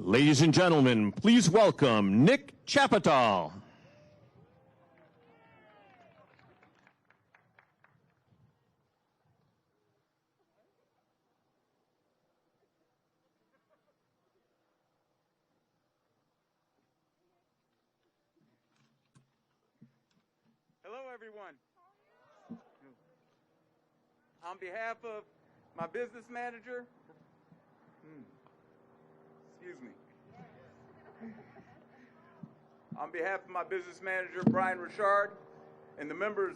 Ladies and gentlemen, please welcome Nick Chapital. Hello, everyone. On behalf of my business manager, excuse me. On behalf of my business manager, Brian Richard, and the members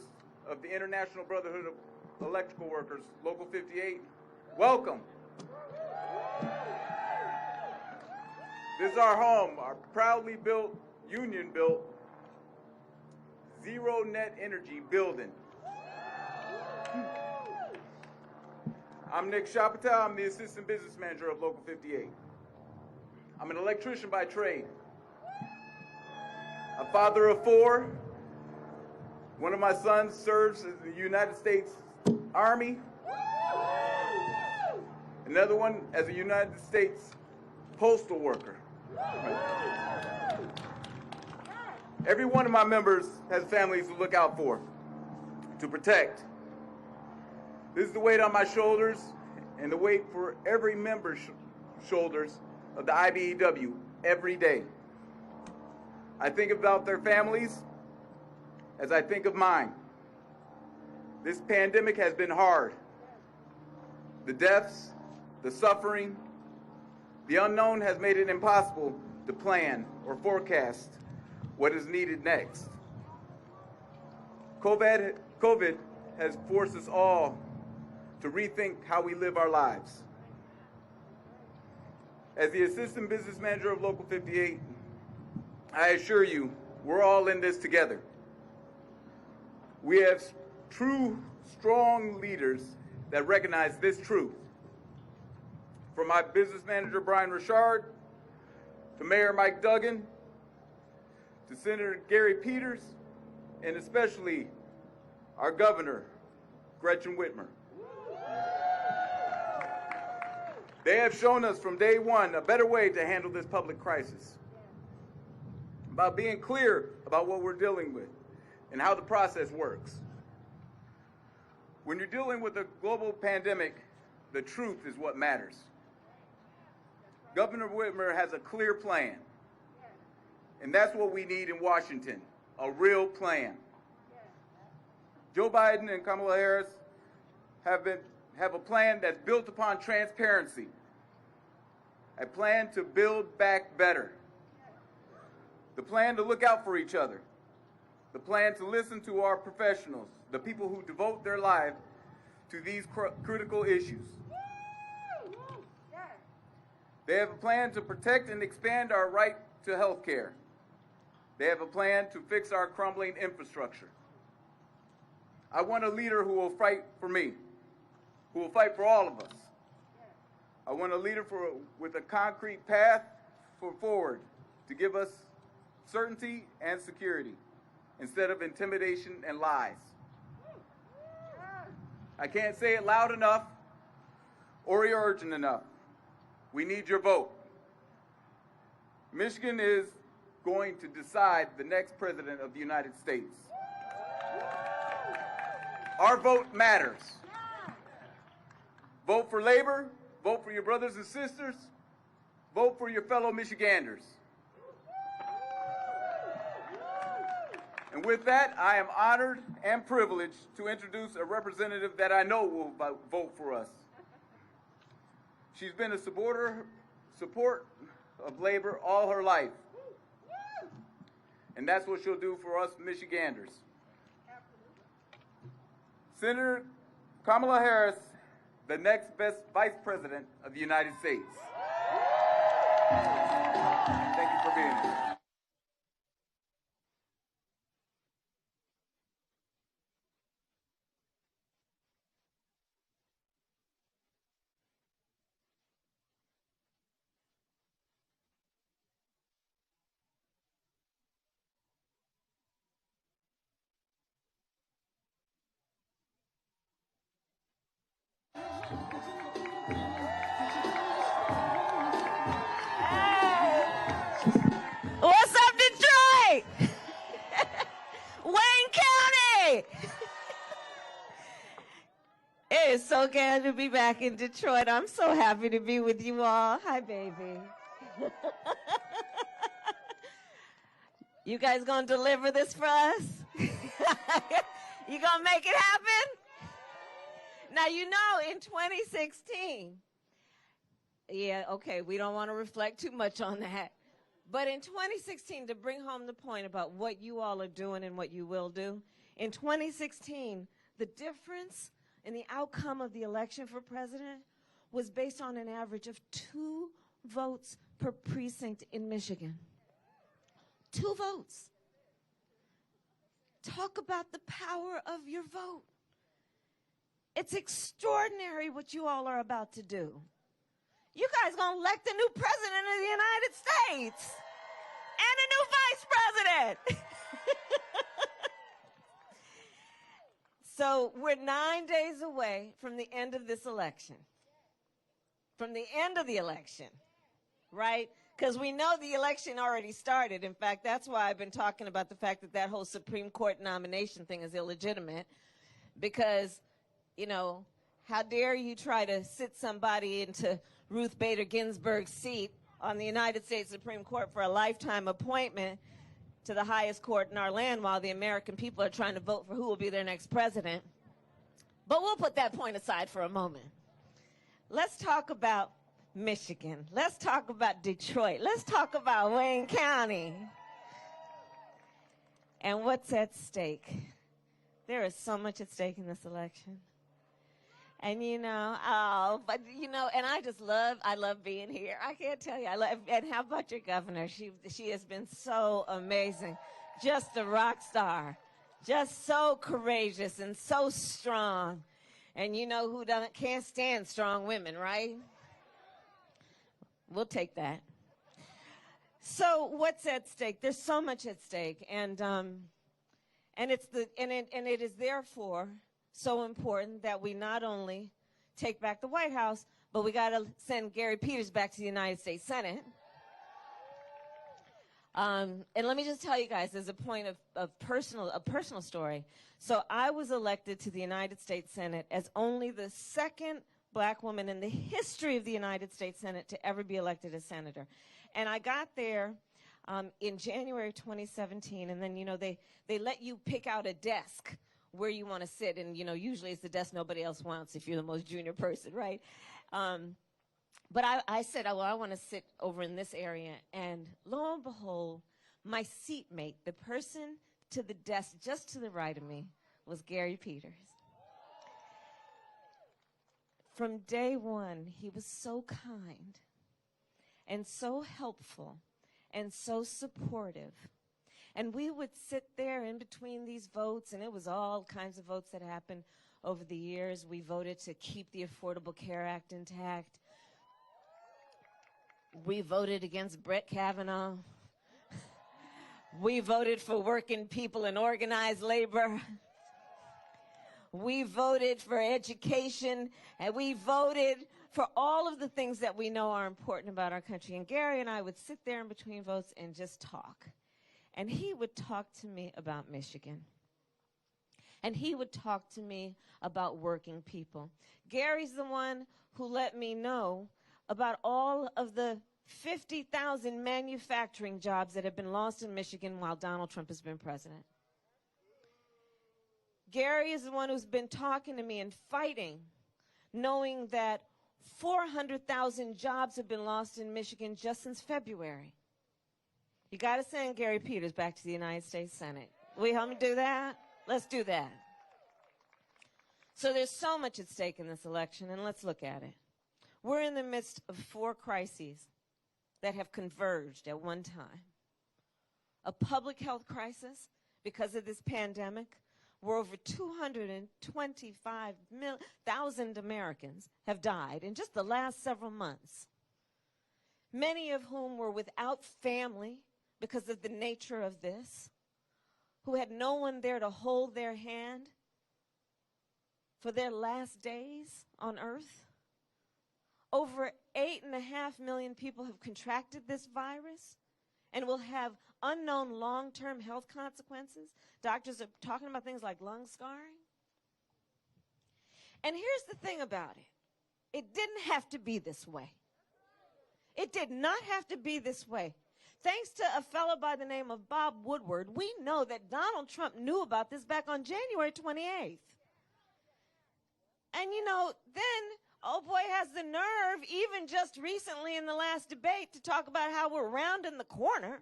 of the International Brotherhood of Electrical Workers, Local 58, welcome. This is our home, our proudly built, union-built, zero net energy building. I'm Nick Chapital. I'm the assistant business manager of Local 58. I'm an electrician by trade, a father of four. One of my sons serves in the United States Army. Another one as a United States postal worker. Every one of my members has families to look out for, to protect. This is the weight on my shoulders and the weight for every member's shoulders of the IBEW every day. I think about their families as I think of mine. This pandemic has been hard. The deaths, the suffering, the unknown has made it impossible to plan or forecast what is needed next. COVID has forced us all to rethink how we live our lives. As the assistant business manager of Local 58, I assure you, we're all in this together. We have true, strong leaders that recognize this truth. From my business manager, Brian Richard, to Mayor Mike Duggan, to Senator Gary Peters, and especially our governor, Gretchen Whitmer. They have shown us from day one a better way to handle this public crisis, about being clear about what we're dealing with and how the process works. When you're dealing with a global pandemic, the truth is what matters. Governor Whitmer has a clear plan, and that's what we need in Washington, a real plan. Joe Biden and Kamala Harris have a plan that's built upon transparency, a plan to build back better, the plan to look out for each other, the plan to listen to our professionals, the people who devote their lives to these critical issues. They have a plan to protect and expand our right to health care. They have a plan to fix our crumbling infrastructure. I want a leader who will fight for me, who will fight for all of us. I want a leader with a concrete path forward to give us certainty and security instead of intimidation and lies. I can't say it loud enough or urgent enough. We need your vote. Michigan is going to decide the next president of the United States. Our vote matters. Vote for labor, vote for your brothers and sisters, vote for your fellow Michiganders. And with that, I am honored and privileged to introduce a representative that I know will vote for us. She's been a support of labor all her life. And that's what she'll do for us Michiganders. Senator Kamala Harris, the next best Vice President of the United States. Thank you for being here. so good to be back in Detroit. I'm so happy to be with you all. Hi, baby. You guys gonna deliver this for us? You gonna make it happen? Now, you know, in 2016, yeah, okay, we don't want to reflect too much on that. But in 2016, to bring home the point about what you all are doing and what you will do, in 2016, the difference in the outcome of the election for president was based on an average of 2 votes per precinct in Michigan. 2 votes. Talk about the power of your vote. It's extraordinary what you all are about to do. You guys gonna elect a new president of the United States and a new vice president. So we're 9 days away from the end of this election. From the end of the election, right? Because we know the election already started. In fact, that's why I've been talking about the fact that that whole Supreme Court nomination thing is illegitimate. Because, you know, how dare you try to sit somebody into Ruth Bader Ginsburg's seat on the United States Supreme Court for a lifetime appointment to the highest court in our land while the American people are trying to vote for who will be their next president. But we'll put that point aside for a moment. Let's talk about Michigan. Let's talk about Detroit. Let's talk about Wayne County. And what's at stake? There is so much at stake in this election. And you know, and I love being here. I can't tell you, and how about your governor? She has been so amazing. Just a rock star. Just so courageous and so strong. And you know who can't stand strong women, right? We'll take that. So what's at stake? There's so much at stake, and it is therefore so important that we not only take back the White House, but we got to send Gary Peters back to the United States Senate. And let me just tell you guys, as a point of a personal story. So I was elected to the United States Senate as only the second black woman in the history of the United States Senate to ever be elected as senator. And I got there in January 2017, and then, you know, they let you pick out a desk where you want to sit, and, you know, usually it's the desk nobody else wants if you're the most junior person, right? But I said, well, I want to sit over in this area, and lo and behold, my seatmate, the person to the desk just to the right of me, was Gary Peters. From day one, he was so kind and so helpful and so supportive. And we would sit there in between these votes, and it was all kinds of votes that happened over the years. We voted to keep the Affordable Care Act intact. We voted against Brett Kavanaugh. We voted for working people and organized labor. We voted for education, and we voted for all of the things that we know are important about our country. And Gary and I would sit there in between votes and just talk. And he would talk to me about Michigan. And he would talk to me about working people. Gary's the one who let me know about all of the 50,000 manufacturing jobs that have been lost in Michigan while Donald Trump has been president. Gary is the one who's been talking to me and fighting, knowing that 400,000 jobs have been lost in Michigan just since February. You got to send Gary Peters back to the United States Senate. Will you help me do that? Let's do that. So there's so much at stake in this election, and let's look at it. We're in the midst of 4 crises that have converged at one time. A public health crisis because of this pandemic, where over 225,000 Americans have died in just the last several months, many of whom were without family because of the nature of this, who had no one there to hold their hand for their last days on earth. Over 8.5 million people have contracted this virus and will have unknown long-term health consequences. Doctors are talking about things like lung scarring. And here's the thing about it. It didn't have to be this way. It did not have to be this way. Thanks to a fellow by the name of Bob Woodward, we know that Donald Trump knew about this back on January 28th. And, you know, then old boy has the nerve, even just recently in the last debate, to talk about how we're rounding the corner.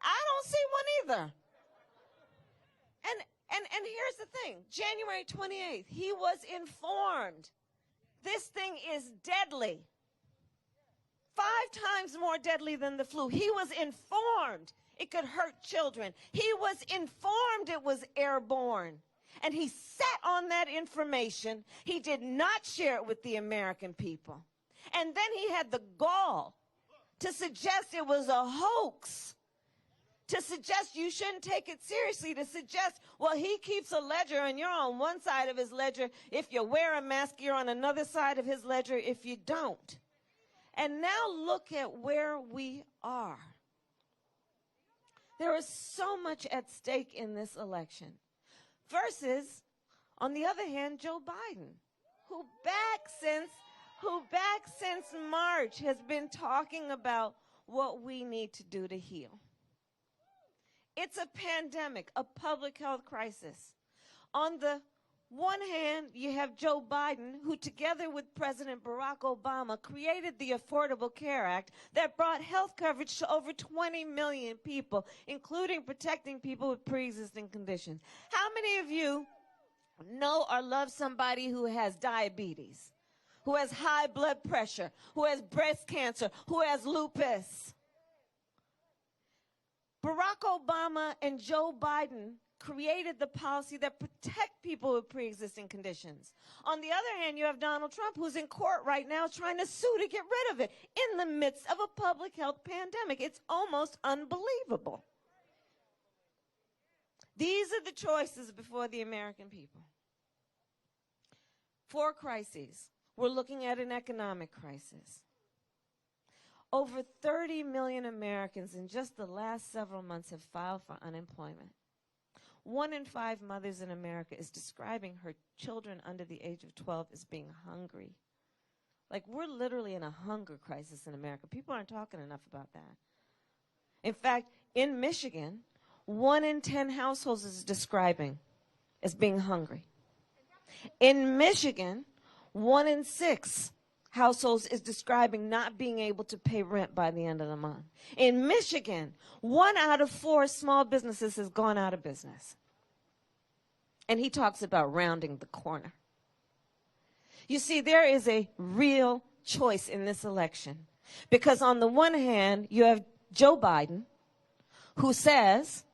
I don't see one either. And here's the thing. January 28th, he was informed. This thing is deadly. 5 times more deadly than the flu. He was informed it could hurt children. He was informed it was airborne. And he sat on that information. He did not share it with the American people. And then he had the gall to suggest it was a hoax, to suggest you shouldn't take it seriously, to suggest, well, he keeps a ledger and you're on one side of his ledger. If you wear a mask, you're on another side of his ledger if you don't. And now look at where we are. There is so much at stake in this election. Versus, on the other hand, Joe Biden, who back since March has been talking about what we need to do to heal. It's a pandemic, a public health crisis. On the one hand, you have Joe Biden, who together with President Barack Obama created the Affordable Care Act that brought health coverage to over 20 million people, including protecting people with pre-existing conditions. How many of you know or love somebody who has diabetes, who has high blood pressure, who has breast cancer, who has lupus? Barack Obama and Joe Biden created the policy that protect people with pre-existing conditions. On the other hand, you have Donald Trump, who's in court right now trying to sue to get rid of it in the midst of a public health pandemic. It's almost unbelievable. These are the choices before the American people. 4 crises. We're looking at an economic crisis. Over 30 million Americans in just the last several months have filed for unemployment. 1 in 5 mothers in America is describing her children under the age of 12 as being hungry. Like, we're literally in a hunger crisis in America. People aren't talking enough about that. In fact, in Michigan, 1 in 10 households is describing as being hungry. In Michigan, 1 in 6 households is describing not being able to pay rent by the end of the month. In Michigan, 1 out of 4 small businesses has gone out of business. And he talks about rounding the corner. You see, there is a real choice in this election. Because on the one hand, you have Joe Biden, who says,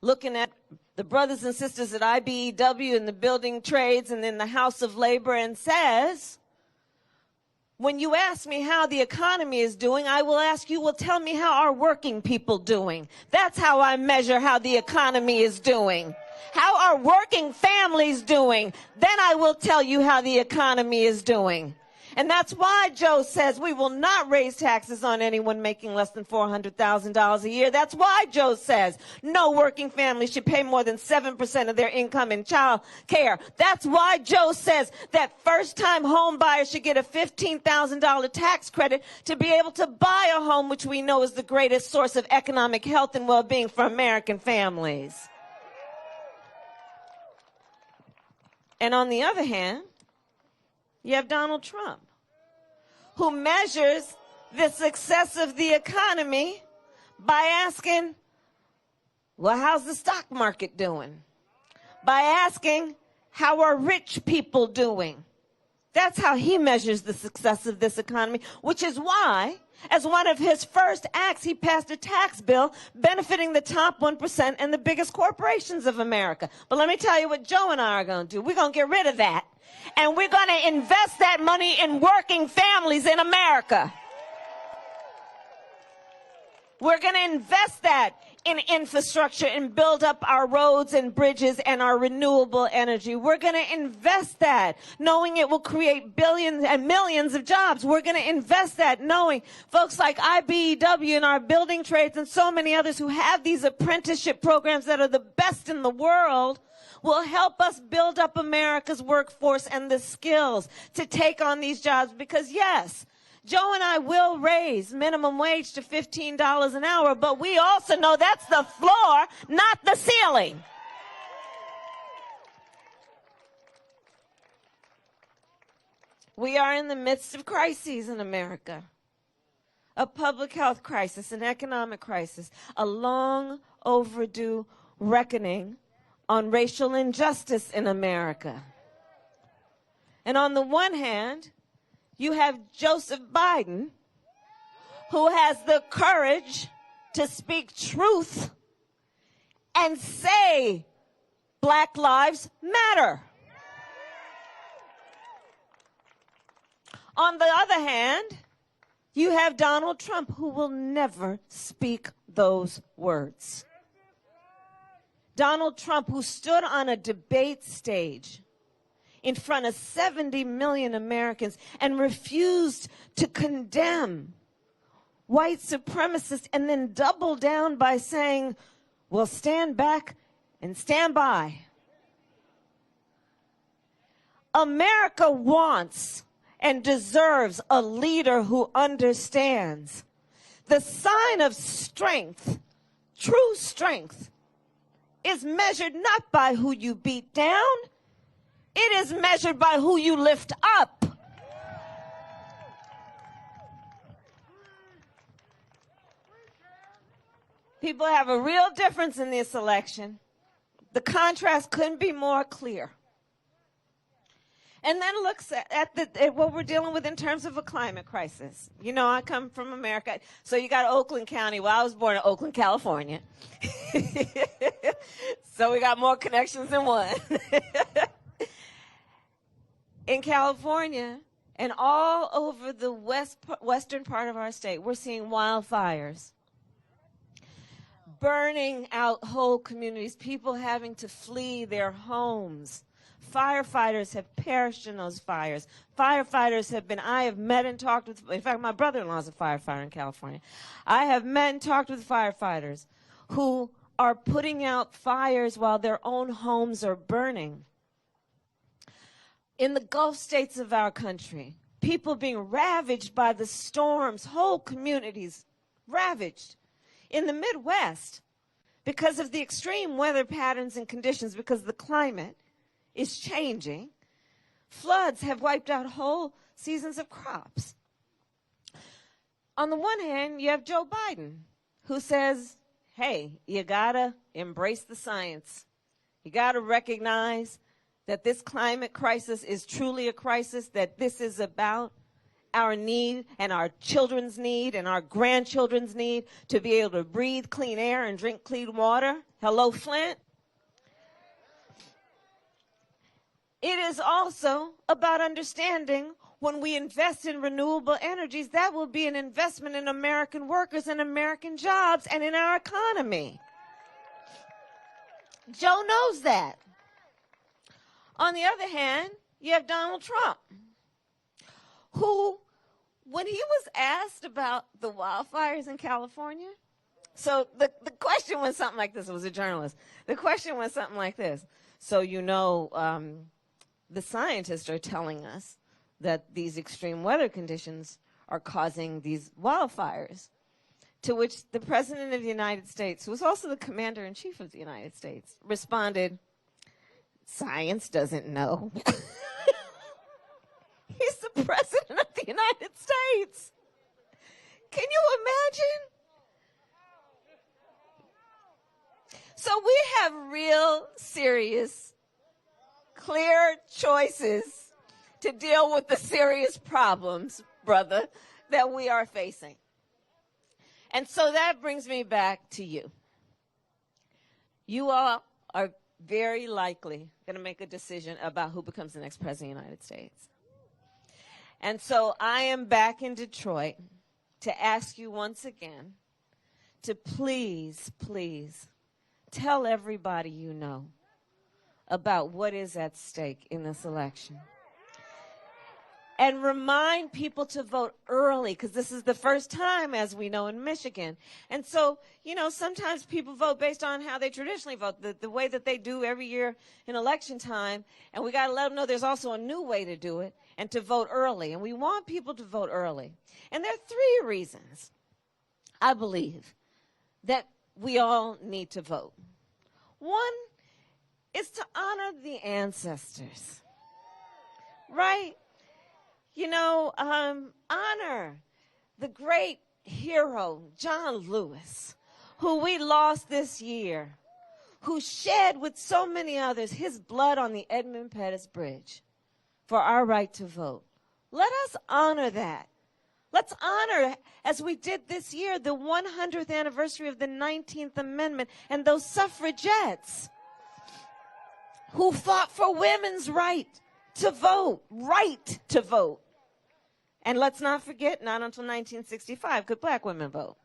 looking at the brothers and sisters at IBEW and the building trades and in the House of Labor, and says, when you ask me how the economy is doing, I will ask you, well, tell me how are working people doing? That's how I measure how the economy is doing. How are working families doing? Then I will tell you how the economy is doing. And that's why Joe says we will not raise taxes on anyone making less than $400,000 a year. That's why Joe says no working family should pay more than 7% of their income in child care. That's why Joe says that first-time home buyers should get a $15,000 tax credit to be able to buy a home, which we know is the greatest source of economic health and well-being for American families. And on the other hand, you have Donald Trump, who measures the success of the economy by asking, well, how's the stock market doing? By asking, how are rich people doing? That's how he measures the success of this economy, which is why, as one of his first acts, he passed a tax bill benefiting the top 1% and the biggest corporations of America. But let me tell you what Joe and I are going to do. We're going to get rid of that. And we're going to invest that money in working families in America. We're going to invest that in infrastructure and build up our roads and bridges and our renewable energy. We're going to invest that, knowing it will create billions and millions of jobs. We're going to invest that, knowing folks like IBEW and our building trades and so many others who have these apprenticeship programs that are the best in the world will help us build up America's workforce and the skills to take on these jobs. Because yes, Joe and I will raise minimum wage to $15 an hour, but we also know that's the floor, not the ceiling. We are in the midst of crises in America. A public health crisis, an economic crisis, a long overdue reckoning on racial injustice in America. And on the one hand, you have Joseph Biden, who has the courage to speak truth and say Black Lives Matter. On the other hand, you have Donald Trump, who will never speak those words. Donald Trump, who stood on a debate stage in front of 70 million Americans and refused to condemn white supremacists and then doubled down by saying, well, stand back and stand by. America wants and deserves a leader who understands the sign of strength, true strength, is measured not by who you beat down, it is measured by who you lift up. People have a real difference in this election. The contrast couldn't be more clear. And then looks at what we're dealing with in terms of a climate crisis. You know, I come from America, so you got Oakland County. Well, I was born in Oakland, California. So we got more connections than one. In California and all over the western part of our state, we're seeing wildfires, burning out whole communities, people having to flee their homes. Firefighters have perished in those fires. Firefighters have been, I have met and talked with, in fact, my brother-in-law is a firefighter in California. I have met and talked with firefighters who are putting out fires while their own homes are burning. In the Gulf states of our country, people being ravaged by the storms, whole communities ravaged. In the Midwest, because of the extreme weather patterns and conditions, because the climate is changing, floods have wiped out whole seasons of crops. On the one hand, you have Joe Biden, who says, hey, you gotta embrace the science. You gotta recognize that this climate crisis is truly a crisis, that this is about our need and our children's need and our grandchildren's need to be able to breathe clean air and drink clean water. Hello, Flint. It is also about understanding when we invest in renewable energies, that will be an investment in American workers and American jobs and in our economy. Joe knows that. On the other hand, you have Donald Trump, who, when he was asked about the wildfires in California, so the question was something like this. It was a journalist. The question was something like this. So, you know, the scientists are telling us that these extreme weather conditions are causing these wildfires, to which the President of the United States, who was also the Commander-in-Chief of the United States, responded, science doesn't know. He's the President of the United States. Can you imagine? So we have real serious, clear choices to deal with the serious problems, brother, that we are facing. And so that brings me back to you. You all are very likely going to make a decision about who becomes the next president of the United States. And so I am back in Detroit to ask you once again to please, please tell everybody you know about what is at stake in this election. and remind people to vote early, because this is the first time, as we know, in Michigan. And so, you know, sometimes people vote based on how they traditionally vote, the way that they do every year in election time. And we got to let them know there's also a new way to do it, and to vote early. And we want people to vote early. And there are three reasons, I believe, that we all need to vote. One is to honor the ancestors, right? You know, honor the great hero, John Lewis, who we lost this year, who shed with so many others his blood on the Edmund Pettus Bridge for our right to vote. Let us honor that. Let's honor, as we did this year, the 100th anniversary of the 19th Amendment and those suffragettes who fought for women's right to vote, right to vote. And let's not forget, not until 1965 could black women vote.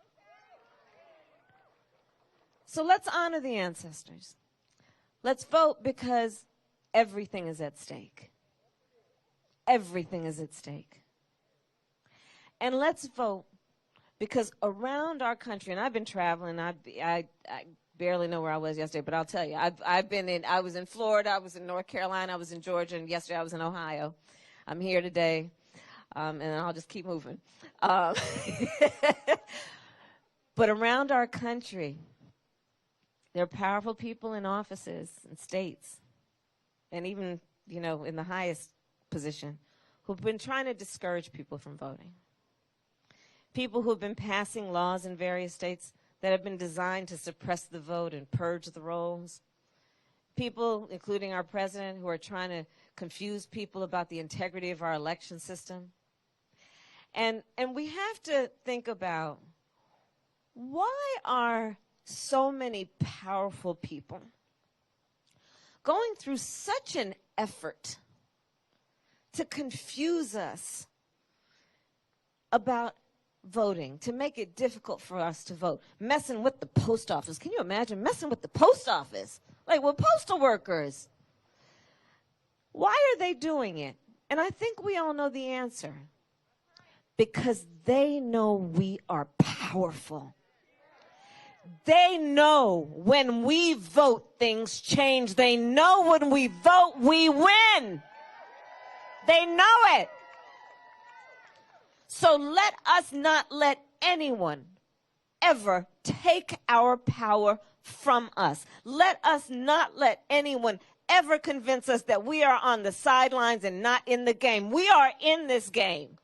So let's honor the ancestors. Let's vote because everything is at stake. Everything is at stake. And let's vote because around our country, and I've been traveling, I barely know where I was yesterday, but I'll tell you, I was in Florida, I was in North Carolina, I was in Georgia, and yesterday I was in Ohio. I'm here today, and I'll just keep moving. But around our country, there are powerful people in offices and states, and even, you know, in the highest position, who've been trying to discourage people from voting. People who've been passing laws in various states that have been designed to suppress the vote and purge the rolls. People, including our president, who are trying to confuse people about the integrity of our election system. And we have to think about, why are so many powerful people going through such an effort to confuse us about voting, to make it difficult for us to vote, messing with the post office? Can you imagine messing with the post office? Like, we're postal workers. Why are they doing it? And I think we all know the answer. Because they know we are powerful. They know when we vote, things change. They know when we vote, we win. They know it. So let us not let anyone ever take our power from us. Let us not let anyone ever convince us that we are on the sidelines and not in the game. We are in this game.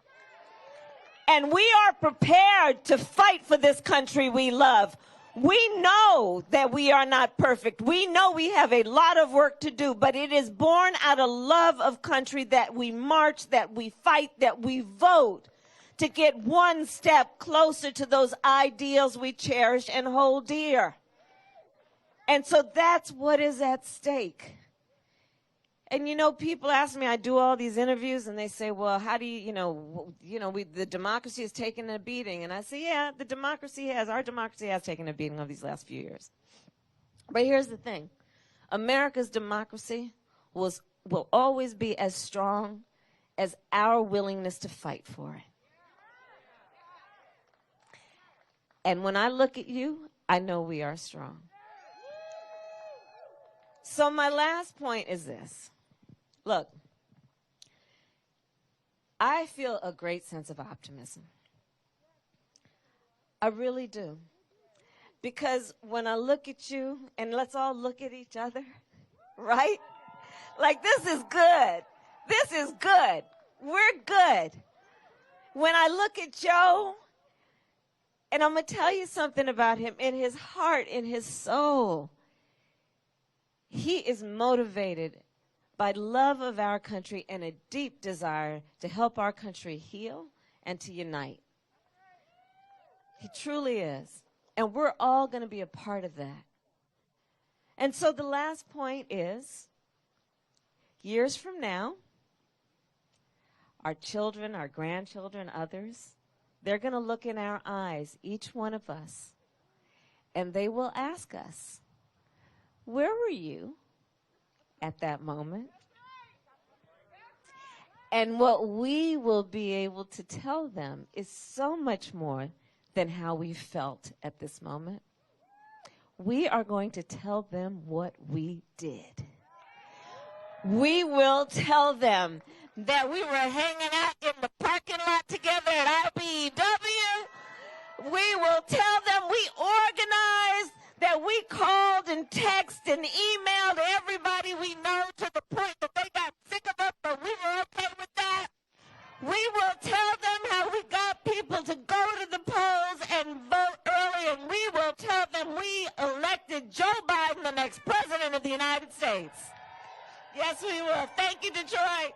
And we are prepared to fight for this country we love. We know that we are not perfect. We know we have a lot of work to do, but it is born out of love of country that we march, that we fight, that we vote to get one step closer to those ideals we cherish and hold dear. And so that's what is at stake. And, you know, people ask me, I do all these interviews, and they say, well, how do the democracy has taken a beating. And I say, yeah, our democracy has taken a beating over these last few years. But here's the thing. America's democracy will always be as strong as our willingness to fight for it. And when I look at you, I know we are strong. So my last point is this. Look, I feel a great sense of optimism. I really do. Because when I look at you, and let's all look at each other, right? Like, this is good. This is good. We're good. When I look at Joe, and I'm going to tell you something about him, in his heart, in his soul, he is motivated by love of our country and a deep desire to help our country heal and to unite. He truly is. And we're all going to be a part of that. And so the last point is, years from now, our children, our grandchildren, others, they're going to look in our eyes, each one of us, and they will ask us, where were you at that moment? And what we will be able to tell them is so much more than how we felt at this moment. We are going to tell them what we did. We will tell them that we were hanging out in the parking lot together at IBEW. We will tell them we organized, that we called and texted and emailed everybody we know to the point that they got sick of us, but we were okay with that. We will tell them how we got people to go to the polls and vote early, and we will tell them we elected Joe Biden the next president of the United States. Yes, we will. Thank you, Detroit.